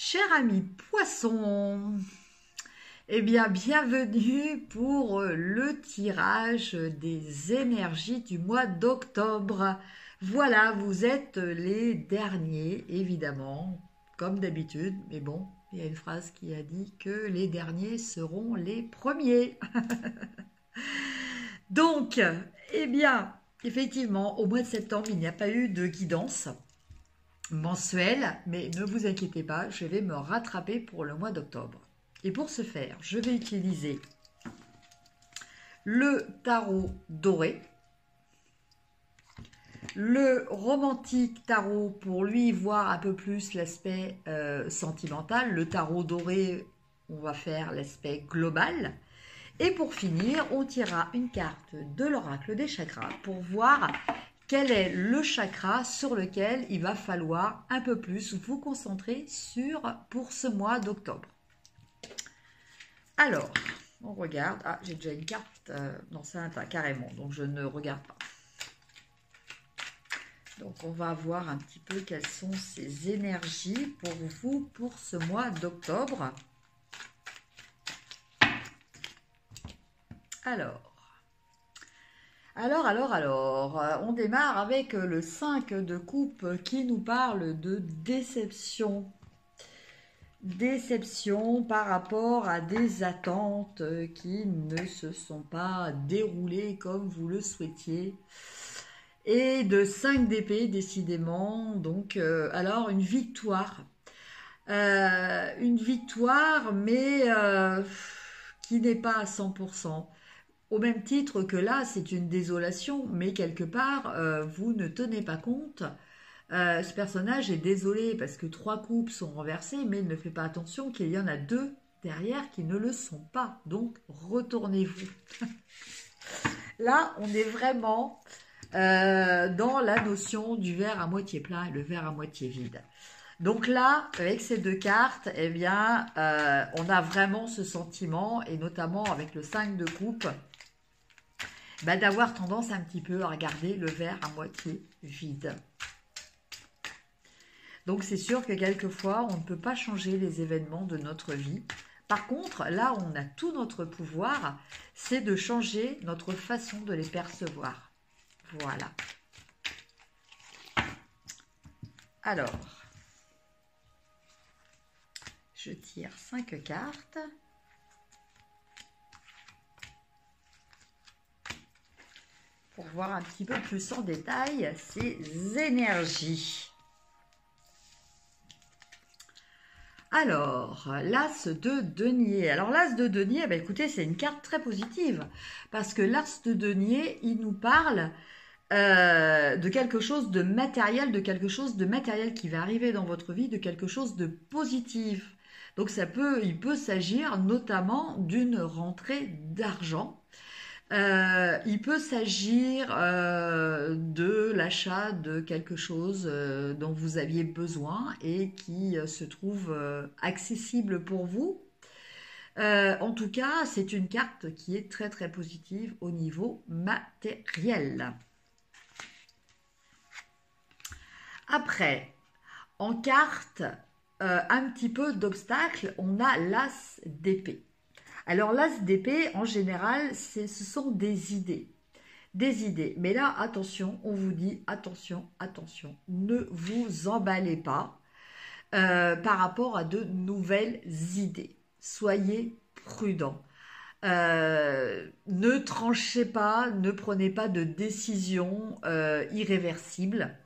Cher ami poisson, eh bien bienvenue pour le tirage des énergies du mois d'octobre. Voilà, vous êtes les derniers, évidemment, comme d'habitude, mais bon, il y a une phrase qui a dit que les derniers seront les premiers. Donc, eh bien, effectivement, au mois de septembre, il n'y a pas eu de guidance mensuelle, mais ne vous inquiétez pas, je vais me rattraper pour le mois d'octobre. Et pour ce faire, je vais utiliser le tarot doré, le romantique tarot pour lui voir un peu plus l'aspect sentimental. Le tarot doré, on va faire l'aspect global. Et pour finir, on tirera une carte de l'oracle des chakras pour voir quel est le chakra sur lequel il va falloir un peu plus vous concentrer pour ce mois d'octobre. Alors, on regarde. Ah, j'ai déjà une carte. Non, c'est un tas, carrément. Donc, je ne regarde pas. Donc, on va voir un petit peu quelles sont ces énergies pour vous pour ce mois d'octobre. Alors, on démarre avec le 5 de coupe qui nous parle de déception. Déception par rapport à des attentes qui ne se sont pas déroulées comme vous le souhaitiez. Et de 5 d'épée, décidément. Donc, alors, une victoire. Une victoire, mais qui n'est pas à 100%. Au même titre que là, c'est une désolation, mais quelque part, vous ne tenez pas compte. Ce personnage est désolé parce que 3 coupes sont renversées, mais il ne fait pas attention qu'il y en a 2 derrière qui ne le sont pas. Donc, retournez-vous. Là, on est vraiment dans la notion du verre à moitié plein et le verre à moitié vide. Donc là, avec ces 2 cartes, eh bien, on a vraiment ce sentiment, et notamment avec le 5 de coupe, d'avoir tendance un petit peu à regarder le verre à moitié vide. Donc c'est sûr que quelquefois, on ne peut pas changer les événements de notre vie. Par contre, là où on a tout notre pouvoir, c'est de changer notre façon de les percevoir. Voilà. Alors, je tire 5 cartes. Pour voir un petit peu plus en détail ces énergies. Alors, l'As de denier. Alors, l'As de denier, écoutez, c'est une carte très positive. Parce que l'As de denier, il nous parle de quelque chose de matériel, qui va arriver dans votre vie, de quelque chose de positif. Donc, il peut s'agir notamment d'une rentrée d'argent. Il peut s'agir de l'achat de quelque chose dont vous aviez besoin et qui se trouve accessible pour vous. En tout cas, c'est une carte qui est très très positive au niveau matériel. Après, en carte, un petit peu d'obstacle, on a l'As d'épée. Alors l'As d'épée, en général, ce sont des idées. Des idées. Mais là, attention, on vous dit, attention, attention, ne vous emballez pas par rapport à de nouvelles idées. Soyez prudents. Ne tranchez pas, ne prenez pas de décision irréversible.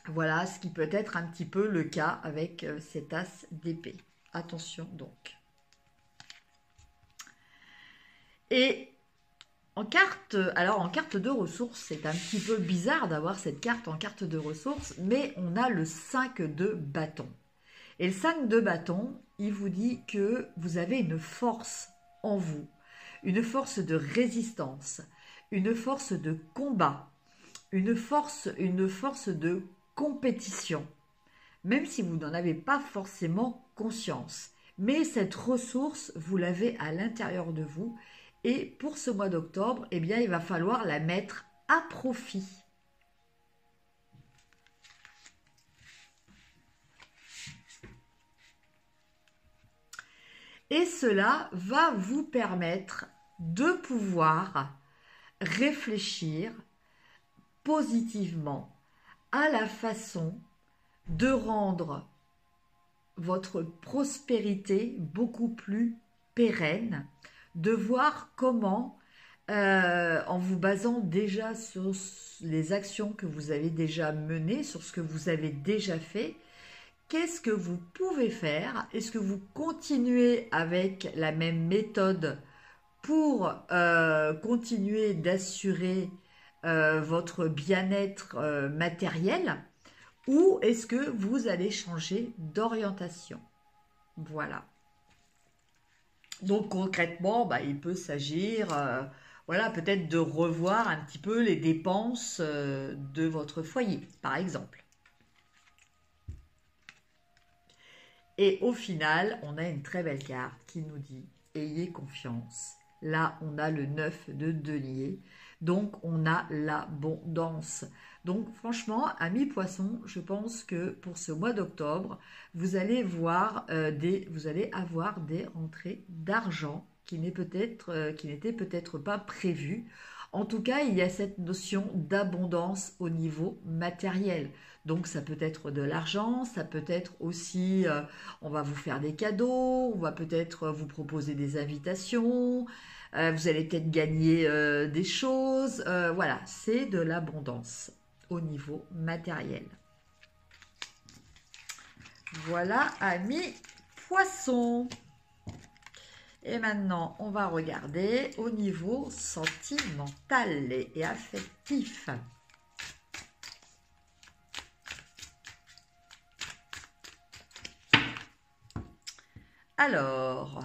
Voilà ce qui peut être un petit peu le cas avec cet As d'épée. Attention donc. Et en carte de ressources, c'est un petit peu bizarre d'avoir cette carte en carte de ressources, mais on a le 5 de bâton. Et le 5 de bâton, il vous dit que vous avez une force en vous, une force de résistance, une force de combat, une force de compétition, même si vous n'en avez pas forcément conscience. Mais cette ressource, vous l'avez à l'intérieur de vous. Et pour ce mois d'octobre, eh bien, il va falloir la mettre à profit. Et cela va vous permettre de pouvoir réfléchir positivement à la façon de rendre votre prospérité beaucoup plus pérenne, de voir comment, en vous basant déjà sur les actions que vous avez déjà menées, sur ce que vous avez déjà fait, qu'est-ce que vous pouvez faire? Est-ce que vous continuez avec la même méthode pour continuer d'assurer votre bien-être matériel? Ou est-ce que vous allez changer d'orientation? Voilà. Donc concrètement, il peut s'agir, voilà, peut-être de revoir un petit peu les dépenses de votre foyer, par exemple. Et au final, on a une très belle carte qui nous dit « Ayez confiance ». Là, on a le 9 de denier. Donc, on a l'abondance. Donc, franchement, amis poissons, je pense que pour ce mois d'octobre, vous allez avoir des rentrées d'argent qui n'étaient peut-être pas prévues. En tout cas, il y a cette notion d'abondance au niveau matériel. Donc, ça peut être de l'argent, ça peut être aussi, on va vous faire des cadeaux, on va peut-être vous proposer des invitations, vous allez peut-être gagner des choses. Voilà, c'est de l'abondance au niveau matériel. Voilà, amis poissons. Et maintenant, on va regarder au niveau sentimental et affectif. Alors,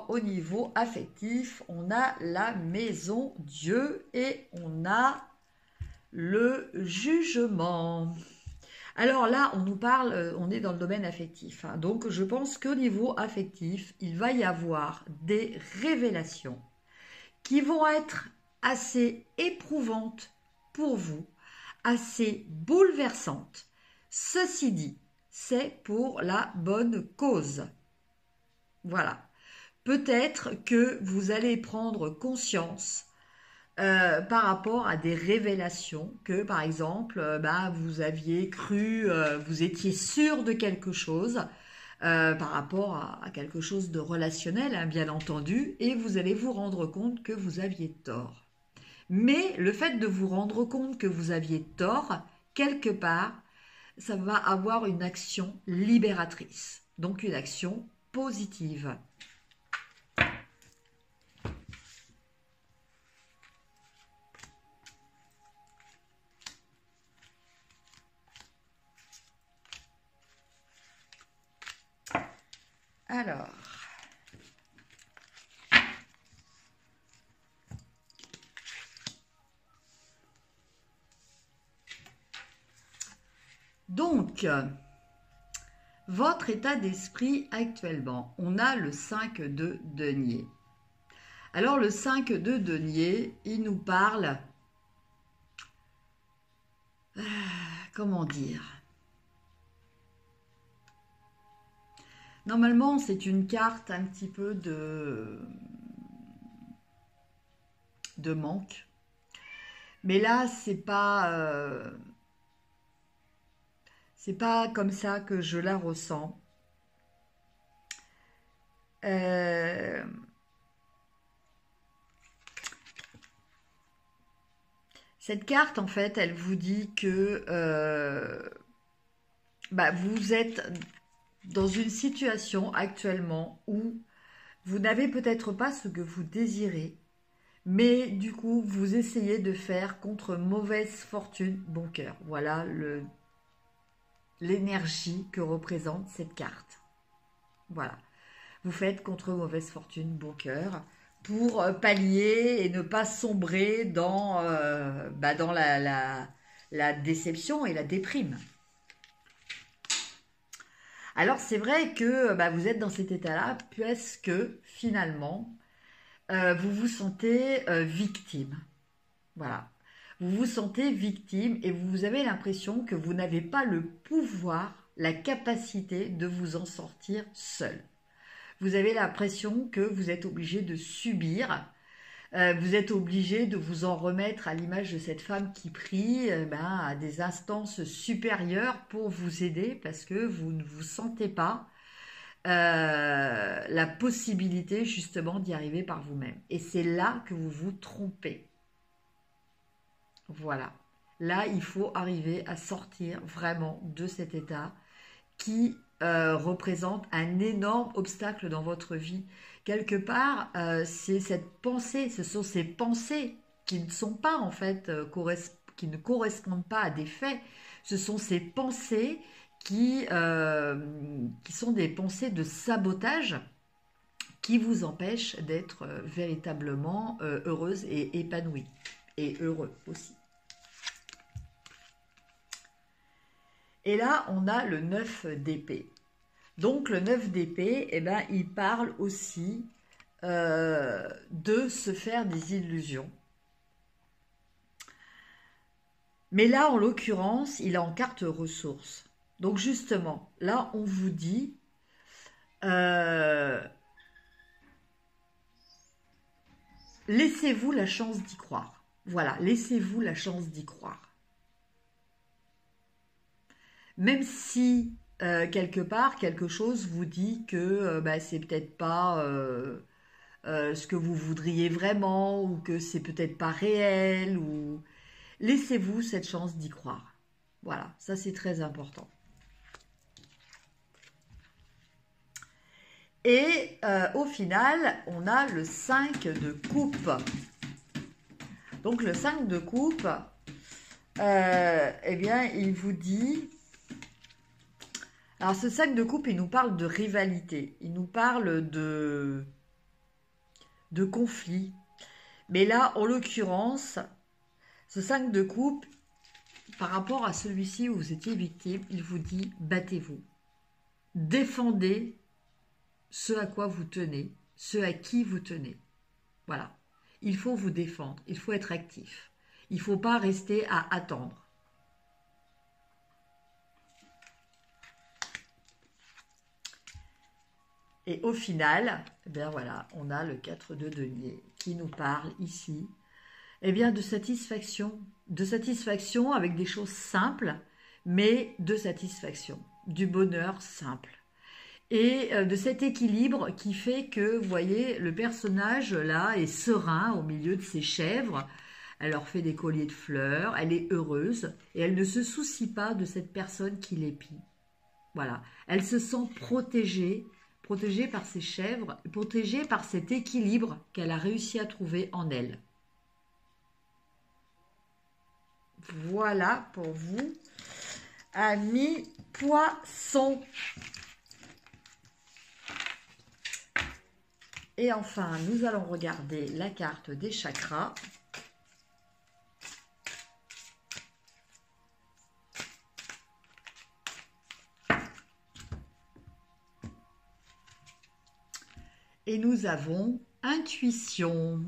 au niveau affectif, on a la maison Dieu et on a le jugement. Alors là, on nous parle, on est dans le domaine affectif. Hein. Donc, je pense qu'au niveau affectif, il va y avoir des révélations qui vont être assez éprouvantes pour vous, assez bouleversantes. Ceci dit, c'est pour la bonne cause. Voilà. Peut-être que vous allez prendre conscience par rapport à des révélations que, par exemple, vous aviez cru, vous étiez sûr de quelque chose par rapport à quelque chose de relationnel, hein, bien entendu, et vous allez vous rendre compte que vous aviez tort. Mais le fait de vous rendre compte que vous aviez tort, quelque part, ça va avoir une action libératrice, donc une action positive. Alors, donc, votre état d'esprit actuellement, on a le 5 de denier. Alors, le 5 de denier, il nous parle, comment dire? Normalement, c'est une carte un petit peu de manque. Mais là, c'est pas comme ça que je la ressens. Cette carte, en fait, elle vous dit que vous êtes dans une situation actuellement où vous n'avez peut-être pas ce que vous désirez, mais du coup, vous essayez de faire contre mauvaise fortune bon cœur. Voilà l'énergie que représente cette carte. Voilà. Vous faites contre mauvaise fortune bon cœur pour pallier et ne pas sombrer dans la déception et la déprime. Alors c'est vrai que vous êtes dans cet état-là parce que finalement, vous vous sentez victime. Voilà. Vous vous sentez victime et vous avez l'impression que vous n'avez pas le pouvoir, la capacité de vous en sortir seul. vous avez l'impression que vous êtes obligé de subir. Vous êtes obligé de vous en remettre à l'image de cette femme qui prie à des instances supérieures pour vous aider parce que vous ne vous sentez pas la possibilité justement d'y arriver par vous-même. Et c'est là que vous vous trompez. Voilà. Là, il faut arriver à sortir vraiment de cet état qui représente un énorme obstacle dans votre vie. Quelque part, c'est cette pensée, ce sont ces pensées qui ne sont pas en fait, qui ne correspondent pas à des faits. Ce sont ces pensées qui sont des pensées de sabotage qui vous empêchent d'être véritablement heureuse et épanouie. Et heureux aussi. Et là, on a le 9 d'épée. Donc, le 9 d'épée, eh ben, il parle aussi de se faire des illusions. Mais là, en l'occurrence, il est en carte ressources. Donc, justement, là, on vous dit... laissez-vous la chance d'y croire. Voilà, laissez-vous la chance d'y croire. Même si, quelque part, quelque chose vous dit que c'est peut-être pas ce que vous voudriez vraiment, ou que c'est peut-être pas réel, ou... Laissez-vous cette chance d'y croire. Voilà, ça c'est très important. Et au final, on a le 5 de coupe. Donc le 5 de coupe, eh bien, il vous dit... Alors ce 5 de coupe, il nous parle de rivalité. Il nous parle de conflit. Mais là, en l'occurrence, ce 5 de coupe, par rapport à celui-ci où vous étiez victime, il vous dit battez-vous. Défendez ce à quoi vous tenez, ce à qui vous tenez. Voilà. Il faut vous défendre, il faut être actif. Il ne faut pas rester à attendre. Et au final, eh bien voilà, on a le 4 de denier qui nous parle ici de satisfaction avec des choses simples, mais de satisfaction, du bonheur simple. Et de cet équilibre qui fait que, vous voyez, le personnage là est serein au milieu de ses chèvres. Elle leur fait des colliers de fleurs, elle est heureuse et elle ne se soucie pas de cette personne qui l'épie. Voilà, elle se sent protégée par ses chèvres, protégée par cet équilibre qu'elle a réussi à trouver en elle. Voilà pour vous, amis poissons. Et enfin, nous allons regarder la carte des chakras. Et nous avons intuition.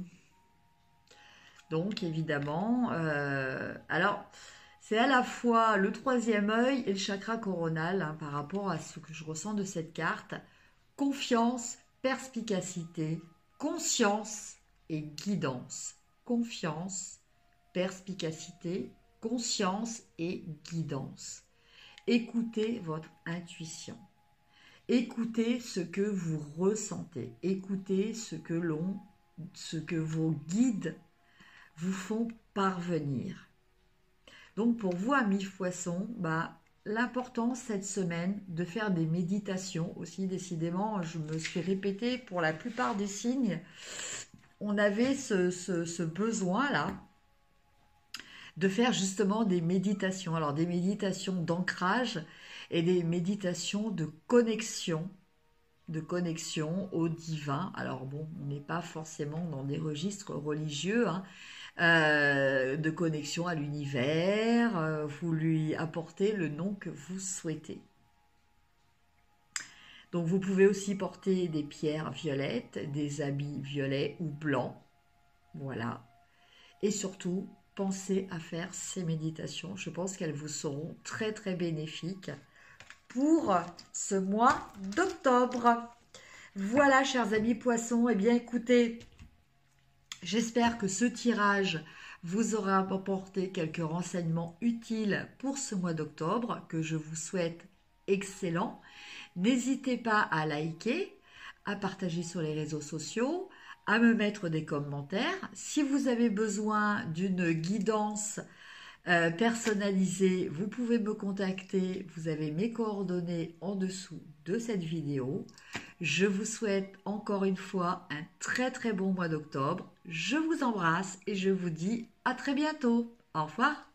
Donc, évidemment, alors, c'est à la fois le troisième œil et le chakra coronal par rapport à ce que je ressens de cette carte. Confiance, perspicacité, conscience et guidance. Confiance, perspicacité, conscience et guidance. Écoutez votre intuition. Écoutez ce que vous ressentez. Écoutez ce que vos guides vous font parvenir. Donc pour vous, amis poissons, l'important cette semaine de faire des méditations aussi. Décidément, je me suis répétée pour la plupart des signes. On avait ce besoin-là de faire justement des méditations. Alors des méditations d'ancrage et des méditations de connexion au divin. Alors bon, on n'est pas forcément dans des registres religieux, de connexion à l'univers, vous lui apportez le nom que vous souhaitez. Donc vous pouvez aussi porter des pierres violettes, des habits violets ou blancs, voilà. Et surtout, pensez à faire ces méditations, je pense qu'elles vous seront très très bénéfiques pour ce mois d'octobre. Voilà, chers amis poissons, eh bien écoutez, j'espère que ce tirage vous aura apporté quelques renseignements utiles pour ce mois d'octobre, que je vous souhaite excellent. N'hésitez pas à liker, à partager sur les réseaux sociaux, à me mettre des commentaires. Si vous avez besoin d'une guidance personnalisée, vous pouvez me contacter. Vous avez mes coordonnées en dessous de cette vidéo. Je vous souhaite encore une fois un très très bon mois d'octobre. Je vous embrasse et je vous dis à très bientôt. Au revoir.